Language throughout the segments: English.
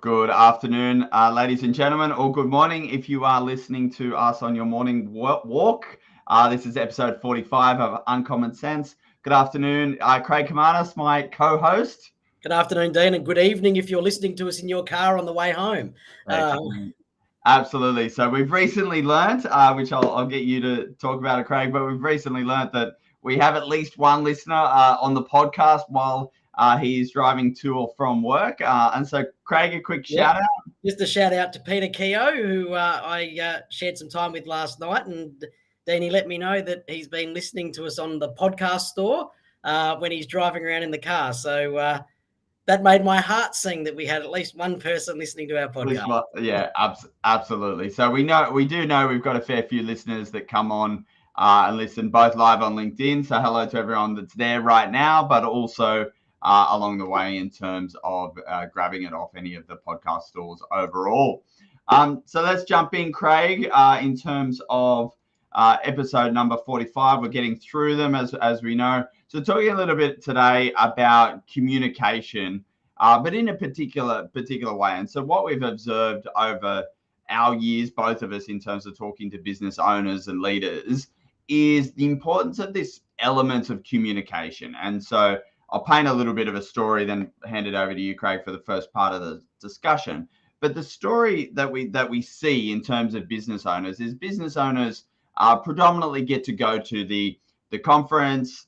Good afternoon, ladies and gentlemen, or good morning if you are listening to us on your morning walk. This is episode 45 of UncommonCents. Good afternoon, Craig Kamanis, my co-host. Good afternoon, Dean, and good evening if you're listening to us in your car on the way home. Absolutely. So we've recently learnt, which I'll get you to talk about it, Craig, but we've recently learnt that we have at least one listener on the podcast while he's driving to or from work. And so, Craig, a quick shout out. Just a shout out to Peter Keogh, who I shared some time with last night. And Dean, he let me know that he's been listening to us on the podcast store when he's driving around in the car. So that made my heart sing that we had at least one person listening to our podcast. Yeah, absolutely. So we do know we've got a fair few listeners that come on and listen both live on LinkedIn. So hello to everyone that's there right now, but also along the way in terms of grabbing it off any of the podcast stores overall. So let's jump in, Craig, in terms of episode number 45. We're getting through them as we know. So talking a little bit today about communication, but in a particular way. And so what we've observed over our years, both of us, in terms of talking to business owners and leaders, is the importance of this element of communication. And so I'll paint a little bit of a story, then hand it over to you, Craig, for the first part of the discussion. But the story that we see in terms of business owners is business owners predominantly get to go to the conference.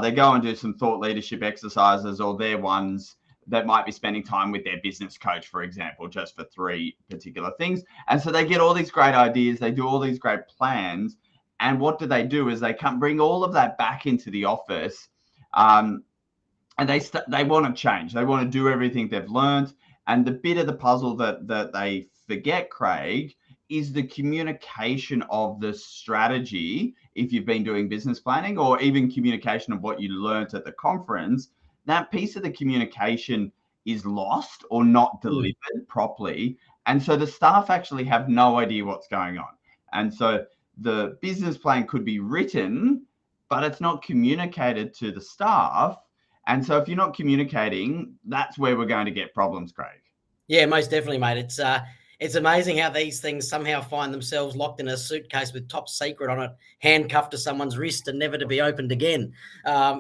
They go and do some thought leadership exercises, or they're ones that might be spending time with their business coach, for example, just for 3 particular things. And so they get all these great ideas. They do all these great plans. And what do? Is they bring all of that back into the office. And they want to change. They want to do everything they've learned. And the bit of the puzzle that they forget, Craig, is the communication of the strategy. If you've been doing business planning, or even communication of what you learned at the conference, that piece of the communication is lost or not delivered properly. And so the staff actually have no idea what's going on. And so the business plan could be written, but it's not communicated to the staff. And so if you're not communicating, that's where we're going to get problems, Craig. Yeah, most definitely, mate. It's amazing how these things somehow find themselves locked in a suitcase with top secret on it, handcuffed to someone's wrist and never to be opened again,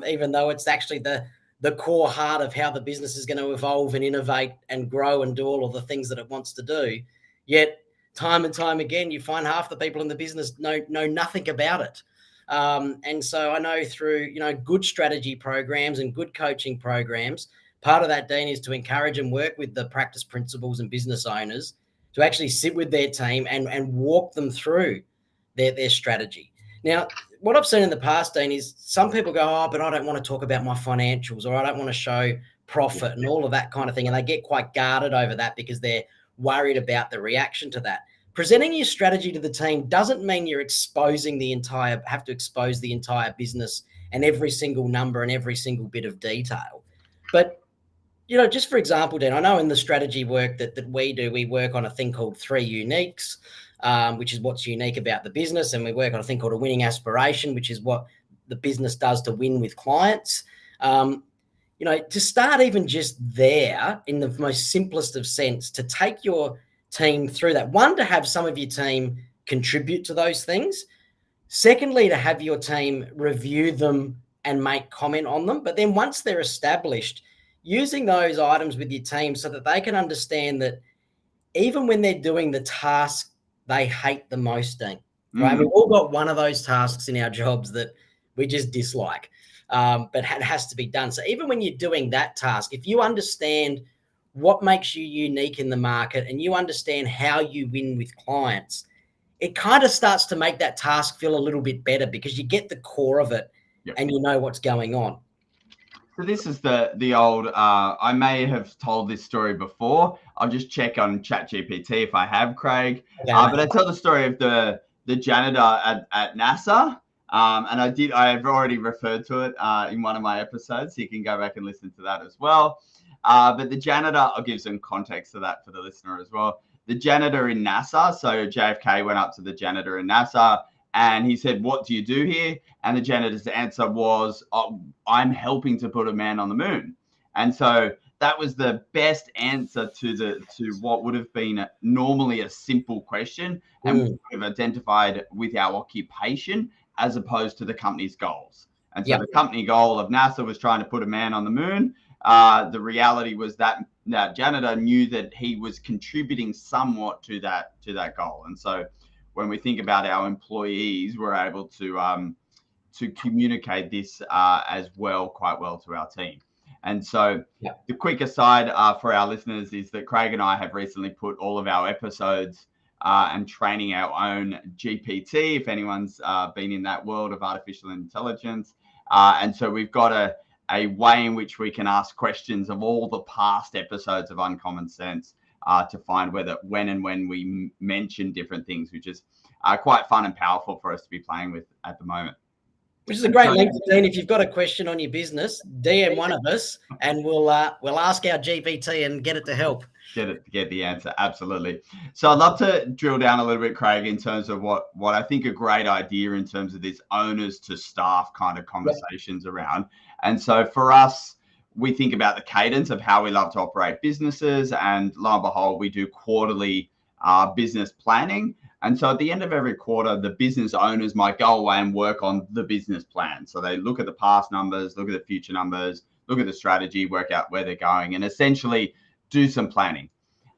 even though it's actually the core heart of how the business is going to evolve and innovate and grow and do all of the things that it wants to do. Yet time and time again, you find half the people in the business know nothing about it. And so I know through, good strategy programs and good coaching programs, part of that, Dean, is to encourage and work with the practice principals and business owners to actually sit with their team and walk them through their strategy. Now, what I've seen in the past, Dean, is some people go, but I don't want to talk about my financials, or I don't want to show profit and all of that kind of thing. And they get quite guarded over that because they're worried about the reaction to that. Presenting your strategy to the team doesn't mean you have to expose the entire business and every single number and every single bit of detail. But, just for example, Dan, I know in the strategy work that we do, we work on a thing called 3 uniques, which is what's unique about the business. And we work on a thing called a winning aspiration, which is what the business does to win with clients. To start even just there in the most simplest of sense, to take your team through that. One, to have some of your team contribute to those things. Secondly, to have your team review them and make comment on them. But then once they're established, using those items with your team so that they can understand that even when they're doing the task they hate the most, Dean, right? We've all got one of those tasks in our jobs that we just dislike, but it has to be done. So even when you're doing that task, if you understand what makes you unique in the market and you understand how you win with clients, it kind of starts to make that task feel a little bit better because you get the core of it. Yep. And you know what's going on. So this is the old, I may have told this story before. I'll just check on ChatGPT if I have, Craig. Okay. But I tell the story of the janitor at NASA. And I've already referred to it in one of my episodes. So you can go back and listen to that as well. But the janitor, I'll give some context to that for the listener as well. The janitor in NASA, so JFK went up to the janitor in NASA and he said, "What do you do here?" And the janitor's answer was, "I'm helping to put a man on the moon." And so that was the best answer to what would have been normally a simple question, and we would have identified with our occupation as opposed to the company's goals. And so the company goal of NASA was trying to put a man on the moon. The reality was that janitor knew that he was contributing somewhat to that goal. And so when we think about our employees, we're able to communicate this as well, quite well, to our team. And so the quick aside for our listeners is that Craig and I have recently put all of our episodes and training our own GPT, if anyone's been in that world of artificial intelligence. And so we've got a way in which we can ask questions of all the past episodes of Uncommon Sense to find when and when we mention different things, which is quite fun and powerful for us to be playing with at the moment. Which is a great link, Dean. If you've got a question on your business, DM one of us, and we'll ask our GPT and get it to help. Get the answer. Absolutely. So I'd love to drill down a little bit, Craig, in terms of what I think a great idea in terms of this owners to staff kind of conversations around. And so for us, we think about the cadence of how we love to operate businesses, and lo and behold, we do quarterly business planning. And so at the end of every quarter, the business owners might go away and work on the business plan. So they look at the past numbers, look at the future numbers, look at the strategy, work out where they're going, and essentially do some planning.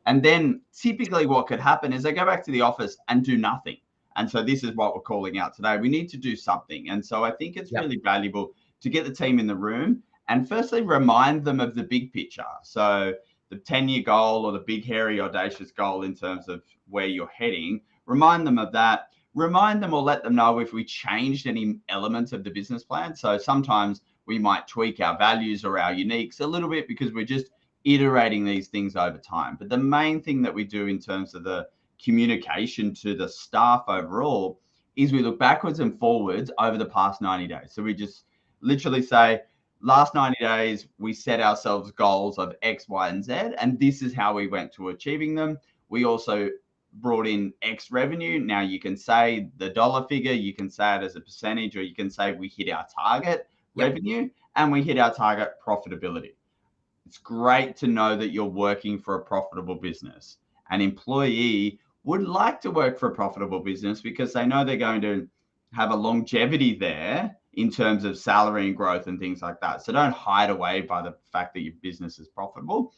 And then typically what could happen is they go back to the office and do nothing. And so this is what we're calling out today. We need to do something. And so I think it's really valuable to get the team in the room and firstly remind them of the big picture. So the 10-year goal or the big, hairy, audacious goal in terms of where you're heading, remind them of that. Remind them or let them know if we changed any elements of the business plan. So sometimes we might tweak our values or our uniques a little bit because we're just iterating these things over time. But the main thing that we do in terms of the communication to the staff overall is we look backwards and forwards over the past 90 days. So we just literally say, last 90 days, we set ourselves goals of X, Y, and Z, and this is how we went to achieving them. We also brought in X revenue. Now you can say the dollar figure, you can say it as a percentage, or you can say we hit our target revenue and we hit our target profitability. It's great to know that you're working for a profitable business. An employee would like to work for a profitable business because they know they're going to have a longevity there in terms of salary and growth and things like that. So don't hide away by the fact that your business is profitable.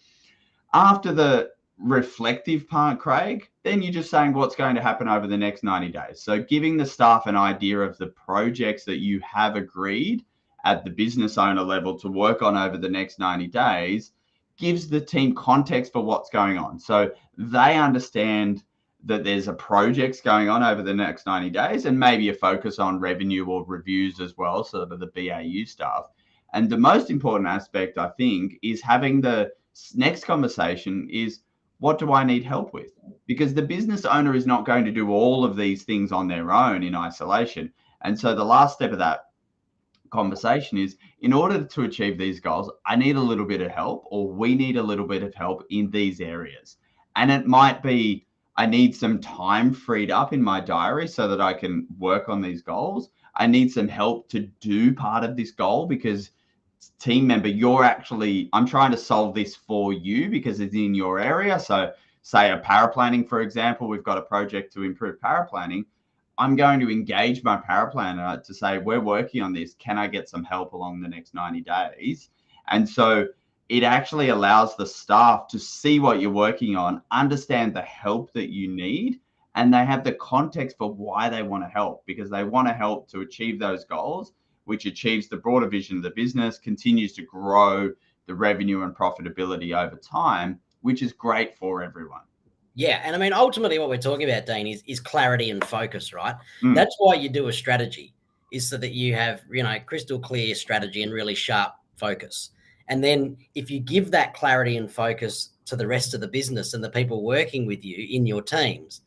After the reflective part, Craig, then you're just saying what's going to happen over the next 90 days. So giving the staff an idea of the projects that you have agreed at the business owner level to work on over the next 90 days gives the team context for what's going on. So they understand that there's a projects going on over the next 90 days and maybe a focus on revenue or reviews as well, sort of the BAU stuff. And the most important aspect, I think, is having the next conversation is, what do I need help with? Because the business owner is not going to do all of these things on their own in isolation. And so the last step of that conversation is, in order to achieve these goals, I need a little bit of help, or we need a little bit of help in these areas. And it might be, I need some time freed up in my diary so that I can work on these goals. I need some help to do part of this goal because team member, I'm trying to solve this for you because it's in your area. So say a paraplanning, for example, we've got a project to improve paraplanning. I'm going to engage my paraplanner to say, we're working on this. Can I get some help along the next 90 days? And so it actually allows the staff to see what you're working on, understand the help that you need, and they have the context for why they want to help, because they want to help to achieve those goals, which achieves the broader vision of the business, continues to grow the revenue and profitability over time, which is great for everyone. Yeah. And I mean, ultimately what we're talking about, Dean, is clarity and focus, right? That's why you do a strategy, is so that you have, crystal clear strategy and really sharp focus. And then if you give that clarity and focus to the rest of the business and the people working with you in your teams,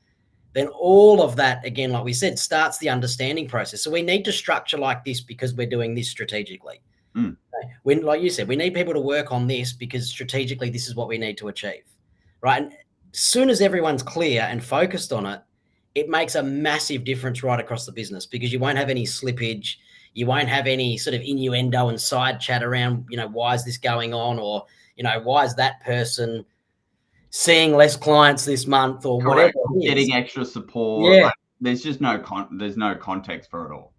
then all of that, again, like we said, starts the understanding process. So we need to structure like this because we're doing this strategically. When, like you said, we need people to work on this because strategically this is what we need to achieve, right? And as soon as everyone's clear and focused on it, it makes a massive difference right across the business, because you won't have any slippage. You won't have any sort of innuendo and side chat around, why is this going on? Or, why is that person seeing less clients this month or Correct. whatever it is. Getting extra support. Yeah. Like, there's just no context for it all.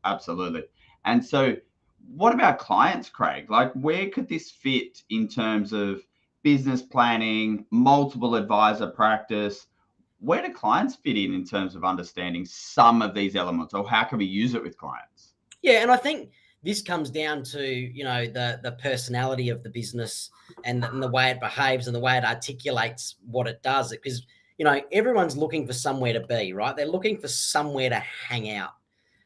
Absolutely. And so what about clients, Craig? Like, where could this fit in terms of business planning, multiple advisor practice? Where do clients fit in terms of understanding some of these elements, or how can we use it with clients? Yeah, and I think this comes down to, the personality of the business and the way it behaves and the way it articulates what it does. Because, everyone's looking for somewhere to be, right? They're looking for somewhere to hang out.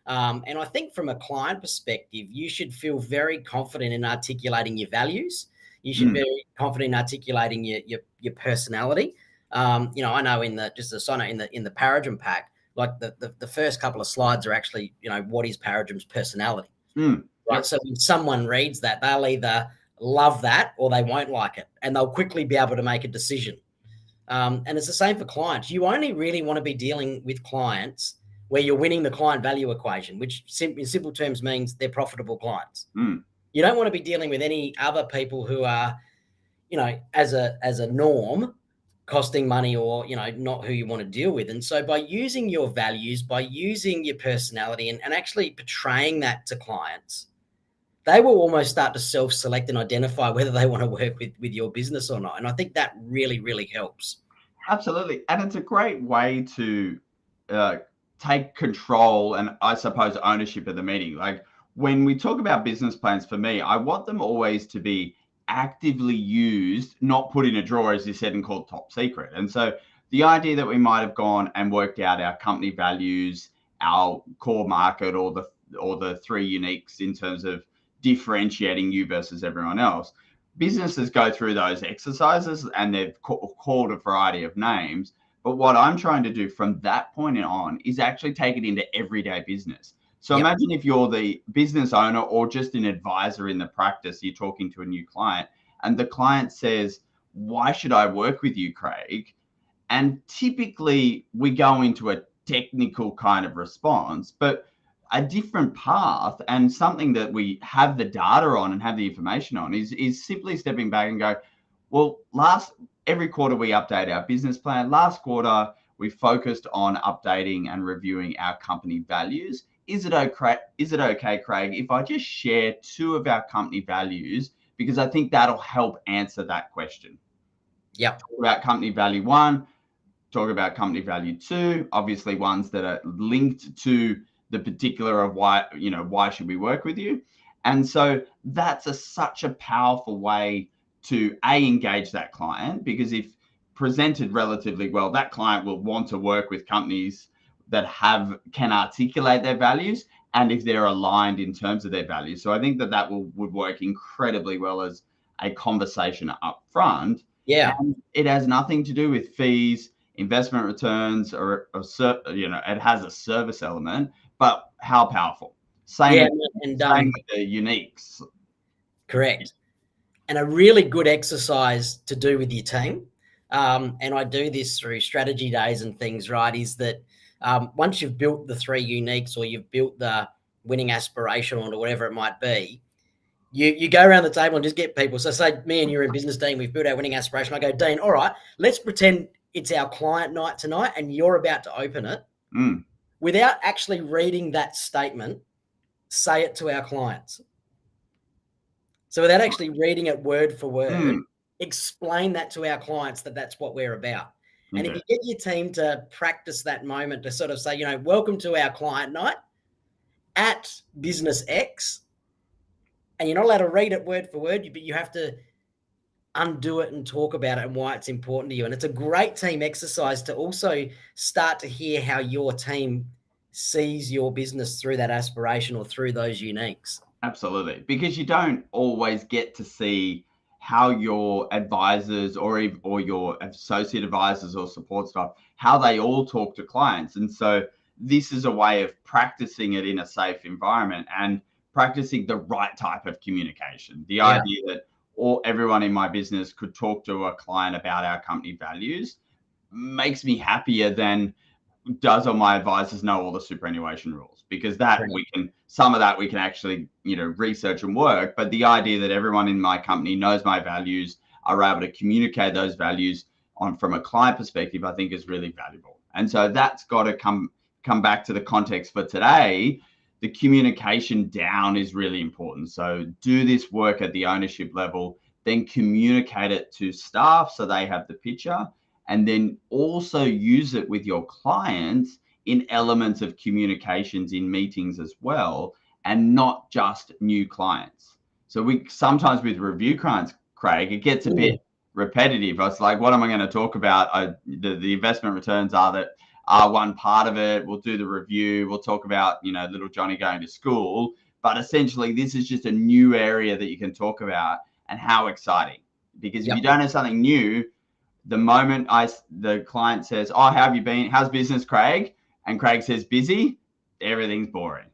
And I think from a client perspective, you should feel very confident in articulating your values. You should be very confident in articulating your personality. I know in the Paradigm pack, like the first couple of slides are actually, what is Paradigm's personality? Right. Yep. So when someone reads that, they'll either love that or they won't like it, and they'll quickly be able to make a decision. And it's the same for clients. You only really want to be dealing with clients where you're winning the client value equation, which in simple terms means they're profitable clients. You don't want to be dealing with any other people who are, as a norm, costing money or, not who you want to deal with. And so by using your values, by using your personality and actually portraying that to clients, they will almost start to self-select and identify whether they want to work with your business or not. And I think that really, really helps. Absolutely. And it's a great way to take control and, I suppose, ownership of the meeting. Like, when we talk about business plans, for me, I want them always to be actively used, not put in a drawer, as you said, and called top secret. And so the idea that we might have gone and worked out our company values, our core market, or the three uniques in terms of differentiating you versus everyone else. Businesses go through those exercises and they've called a variety of names. But what I'm trying to do from that point on is actually take it into everyday business. So imagine if you're the business owner or just an advisor in the practice, you're talking to a new client, and the client says, "Why should I work with you, Craig?" And typically we go into a technical kind of response, but a different path and something that we have the data on and have the information on is simply stepping back and go, well, every quarter we update our business plan. Last quarter, we focused on updating and reviewing our company values. Is it okay, Craig, if I just share two of our company values? Because I think that'll help answer that question. Yep. Talk about company value 1, talk about company value 2, obviously ones that are linked to the particular of why should we work with you. And so that's such a powerful way to engage that client, because if presented relatively well, that client will want to work with companies that can articulate their values, and if they're aligned in terms of their values. So I think that would work incredibly well as a conversation up front. Yeah. And it has nothing to do with fees, investment returns, or it has a service element, but how powerful. Same with the uniques. Correct. And a really good exercise to do with your team, and I do this through strategy days and things, right, is that once you've built the 3 uniques or you've built the winning aspirational or whatever it might be, you go around the table and just get people. So say me and you're in business, Dean, we've built our winning aspiration. I go, Dean, all right, let's pretend it's our client night tonight and you're about to open it. Without actually reading that statement, say it to our clients. So without actually reading it word for word, explain that to our clients that that's what we're about. Okay. And if you get your team to practice that moment to sort of say, welcome to our client night at Business X, and you're not allowed to read it word for word, but you have to undo it and talk about it and why it's important to you. And it's a great team exercise to also start to hear how your team sees your business through that aspiration or through those uniques. Absolutely. Because you don't always get to see how your advisors or your associate advisors or support staff, how they all talk to clients. And so this is a way of practicing it in a safe environment and practicing the right type of communication. The idea that everyone in my business could talk to a client about our company values makes me happier than does all my advisors know all the superannuation rules. because that some of that we can actually, research and work. But the idea that everyone in my company knows my values, are able to communicate those values from a client perspective, I think is really valuable. And so that's got to come back to the context for today. The communication down is really important. So do this work at the ownership level, then communicate it to staff so they have the picture, and then also use it with your clients in elements of communications in meetings as well, and not just new clients. So we sometimes with review clients, Craig, it gets a bit repetitive. I was like, what am I going to talk about? The investment returns are one part of it. We'll do the review. We'll talk about, little Johnny going to school. But essentially, this is just a new area that you can talk about, and how exciting. Because if you don't have something new, the moment the client says, oh, how have you been? How's business, Craig? And Craig says, busy, everything's boring.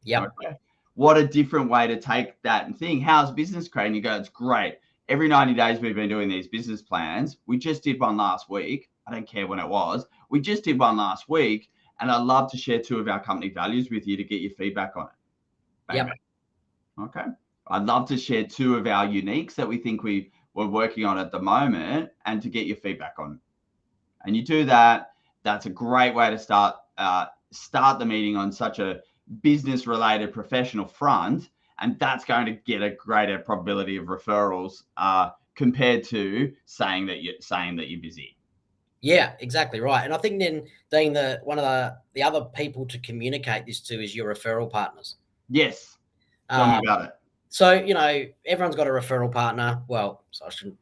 Yep. Okay. What a different way to take that and think, how's business, Craig? And you go, it's great. Every 90 days we've been doing these business plans. We just did one last week. I don't care when it was. We just did one last week. And I'd love to share 2 of our company values with you to get your feedback on it. Bang, yep. Bang. Okay. I'd love to share 2 of our uniques that we think we're working on at the moment, and to get your feedback on it. And you do that. That's a great way to start the meeting on such a business related professional front. And that's going to get a greater probability of referrals compared to saying that you're busy. Yeah, exactly right. And I think then being one of the other people to communicate this to is your referral partners. Yes. Tell me about it. So, everyone's got a referral partner. Well, so I shouldn't,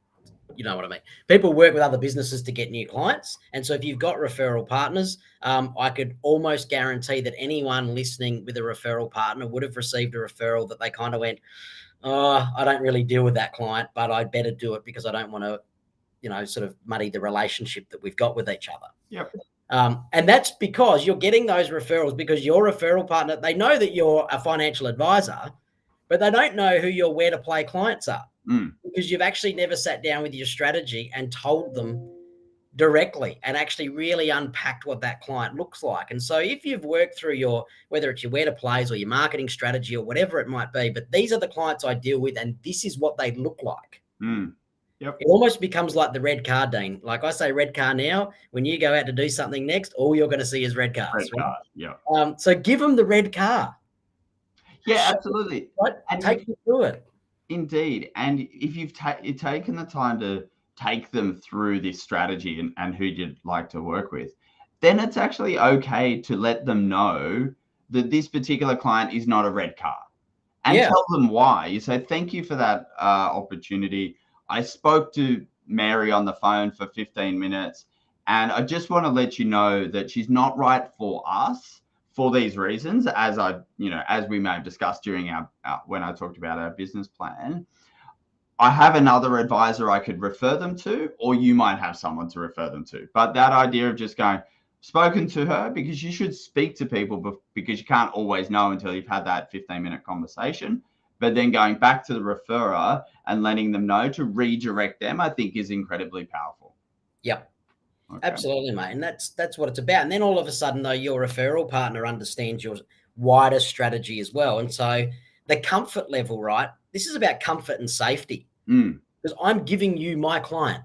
you know what I mean? People work with other businesses to get new clients. And so if you've got referral partners, I could almost guarantee that anyone listening with a referral partner would have received a referral that they kind of went, oh, I don't really deal with that client, but I'd better do it because I don't want to, sort of muddy the relationship that we've got with each other. Yep. And that's because you're getting those referrals because your referral partner, they know that you're a financial advisor, but they don't know who your where to play clients are. Because you've actually never sat down with your strategy and told them directly and actually really unpacked what that client looks like. And so if you've worked through whether it's your where to plays or your marketing strategy or whatever it might be, but these are the clients I deal with and this is what they look like. Yep. It almost becomes like the red car, Dean. Like I say red car now, when you go out to do something next, all you're going to see is red cars. Red card, yeah. So give them the red car. Yeah, absolutely. Right? And take them through it. Indeed. And if you've taken the time to take them through this strategy and who you'd like to work with, then it's actually okay to let them know that this particular client is not a red car, and tell them why. You say, thank you for that opportunity. I spoke to Mary on the phone for 15 minutes, and I just want to let you know that she's not right for us for these reasons, as we may have discussed during our when I talked about our business plan. I have another advisor I could refer them to, or you might have someone to refer them to. But that idea of just going, spoken to her, because you should speak to people because you can't always know until you've had that 15-minute conversation. But then going back to the referrer and letting them know to redirect them, I think is incredibly powerful. Yep. Okay. Absolutely, mate. And that's what it's about. And then all of a sudden, though, your referral partner understands your wider strategy as well. And so the comfort level, right? This is about comfort and safety. Because I'm giving you my client.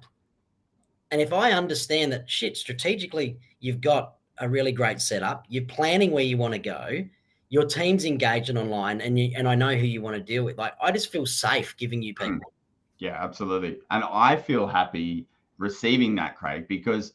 And if I understand that, strategically, you've got a really great setup, you're planning where you want to go, your team's engaging online, and I know who you want to deal with. Like, I just feel safe giving you people. Yeah, absolutely. And I feel happy receiving that, Craig, because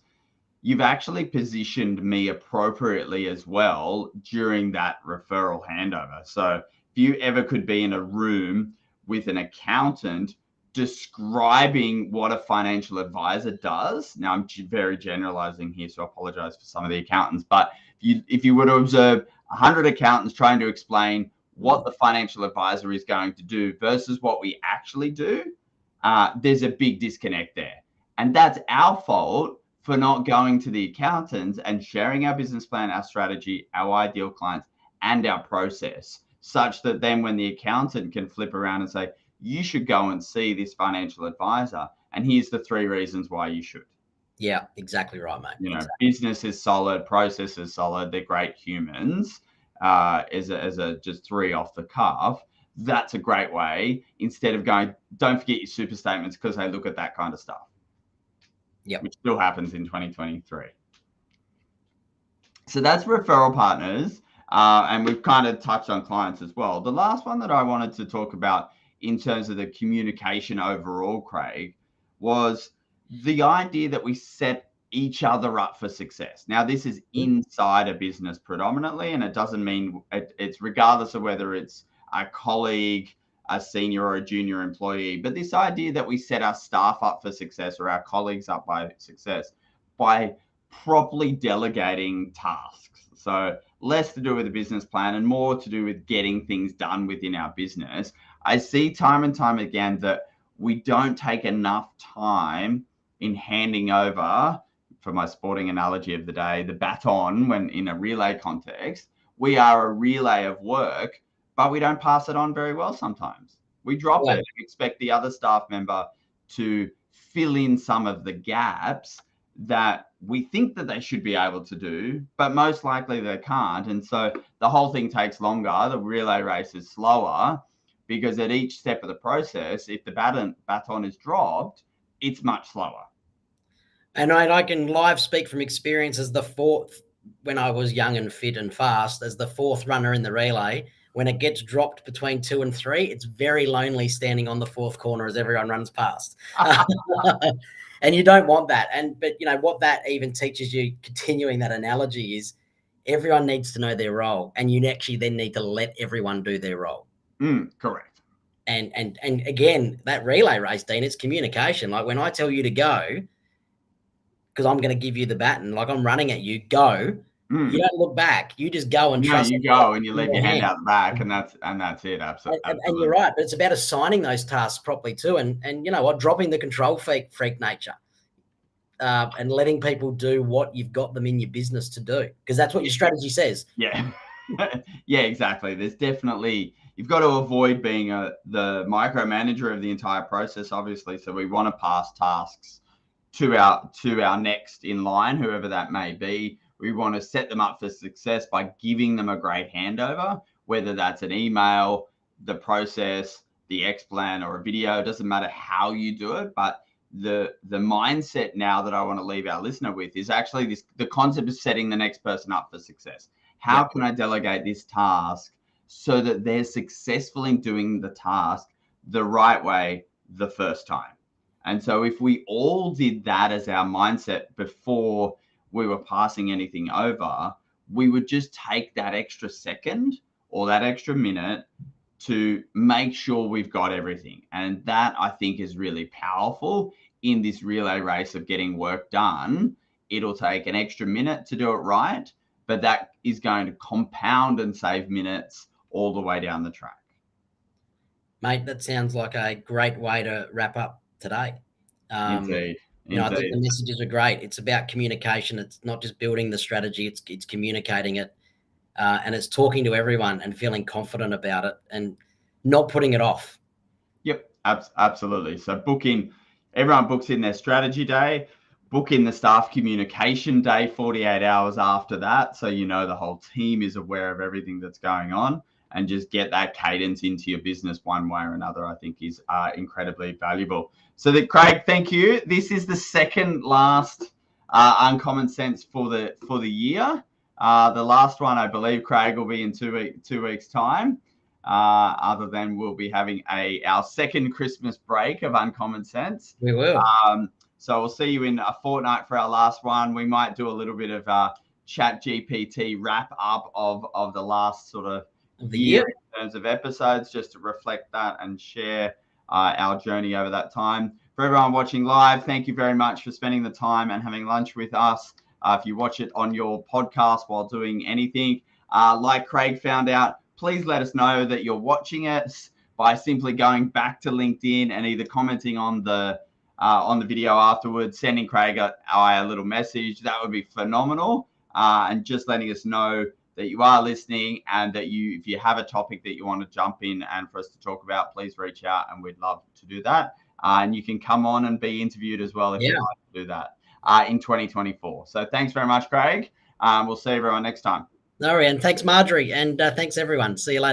you've actually positioned me appropriately as well during that referral handover. So if you ever could be in a room with an accountant describing what a financial advisor does. Now, I'm very generalizing here, so I apologize for some of the accountants, but if you were to observe 100 accountants trying to explain what the financial advisor is going to do versus what we actually do, there's a big disconnect there. And that's our fault for not going to the accountants and sharing our business plan, our strategy, our ideal clients, and our process, such that then when the accountant can flip around and say, you should go and see this financial advisor, and here's the 3 reasons why you should. Yeah, exactly right, mate. Business is solid, process is solid, they're great humans. as a just 3 off the cuff, that's a great way, instead of going, don't forget your super statements, because they look at that kind of stuff. Yep. Which still happens in 2023. So that's referral partners. And we've kind of touched on clients as well. The last one that I wanted to talk about in terms of the communication overall, Craig, was the idea that we set each other up for success. Now, this is inside a business predominantly, and it doesn't mean it's regardless of whether it's a colleague, a senior or a junior employee, but this idea that we set our staff up for success, or our colleagues up by success, by properly delegating tasks. So less to do with the business plan and more to do with getting things done within our business. I see time and time again that we don't take enough time in handing over, for my sporting analogy of the day, the baton. When in a relay context, we are a relay of work, but we don't pass it on very well sometimes. We drop it and expect the other staff member to fill in some of the gaps that we think that they should be able to do, but most likely they can't. And so the whole thing takes longer. The relay race is slower, because at each step of the process, if the baton is dropped, it's much slower. And I can live speak from experience as the fourth, when I was young and fit and fast, as the fourth runner in the relay. When it gets dropped between 2 and 3, it's very lonely standing on the fourth corner as everyone runs past. And you don't want that. But what that even teaches you, continuing that analogy, is everyone needs to know their role, and you actually then need to let everyone do their role. Correct. And again, that relay race, Dean, it's communication. Like when I tell you to go, because I'm going to give you the baton, like I'm running at you, go. You don't look back. You just go and trust. You go and you leave your hand out the back, and that's it. Absolutely. And you're right, but it's about assigning those tasks properly too, and you know what, dropping the control freak nature, and letting people do what you've got them in your business to do, because that's what your strategy says. Yeah, yeah, exactly. There's definitely, you've got to avoid being the micromanager of the entire process, obviously. So we want to pass tasks to our next in line, whoever that may be. We want to set them up for success by giving them a great handover, whether that's an email, the process, the X-Plan, or a video. It doesn't matter how you do it, but the mindset now that I want to leave our listener with is actually the concept of setting the next person up for success. How can I delegate this task so that they're successful in doing the task the right way the first time? And so if we all did that as our mindset before we were passing anything over, we would just take that extra second or that extra minute to make sure we've got everything. And that, I think, is really powerful in this relay race of getting work done. It'll take an extra minute to do it right, but that is going to compound and save minutes all the way down the track. Mate, that sounds like a great way to wrap up today. Indeed. I think the messages are great. It's about communication. It's not just building the strategy, it's communicating it. And it's talking to everyone and feeling confident about it and not putting it off. Yep, absolutely. So everyone books in their strategy day, book in the staff communication day 48 hours after that. So the whole team is aware of everything that's going on, and just get that cadence into your business one way or another, I think is incredibly valuable. So Craig, thank you. This is the second last Uncommon Sense for the year. The last one, I believe, Craig, will be in 2 weeks' time. Other than we'll be having our second Christmas break of Uncommon Sense. We will. So we'll see you in a fortnight for our last one. We might do a little bit of Chat GPT wrap up of the last sort of year in terms of episodes, just to reflect that and share our journey over that time. For everyone watching live, thank you very much for spending the time and having lunch with us. If you watch it on your podcast while doing anything, like Craig found out, please let us know that you're watching it by simply going back to LinkedIn and either commenting on the video afterwards, sending Craig a little message. That would be phenomenal. And just letting us know that you are listening, and that if you have a topic that you want to jump in and for us to talk about, please reach out, and we'd love to do that. And you can come on and be interviewed as well if you'd like to do that in 2024. So thanks very much, Craig. We'll see everyone next time. No, and thanks, Marjorie, and thanks everyone. See you later.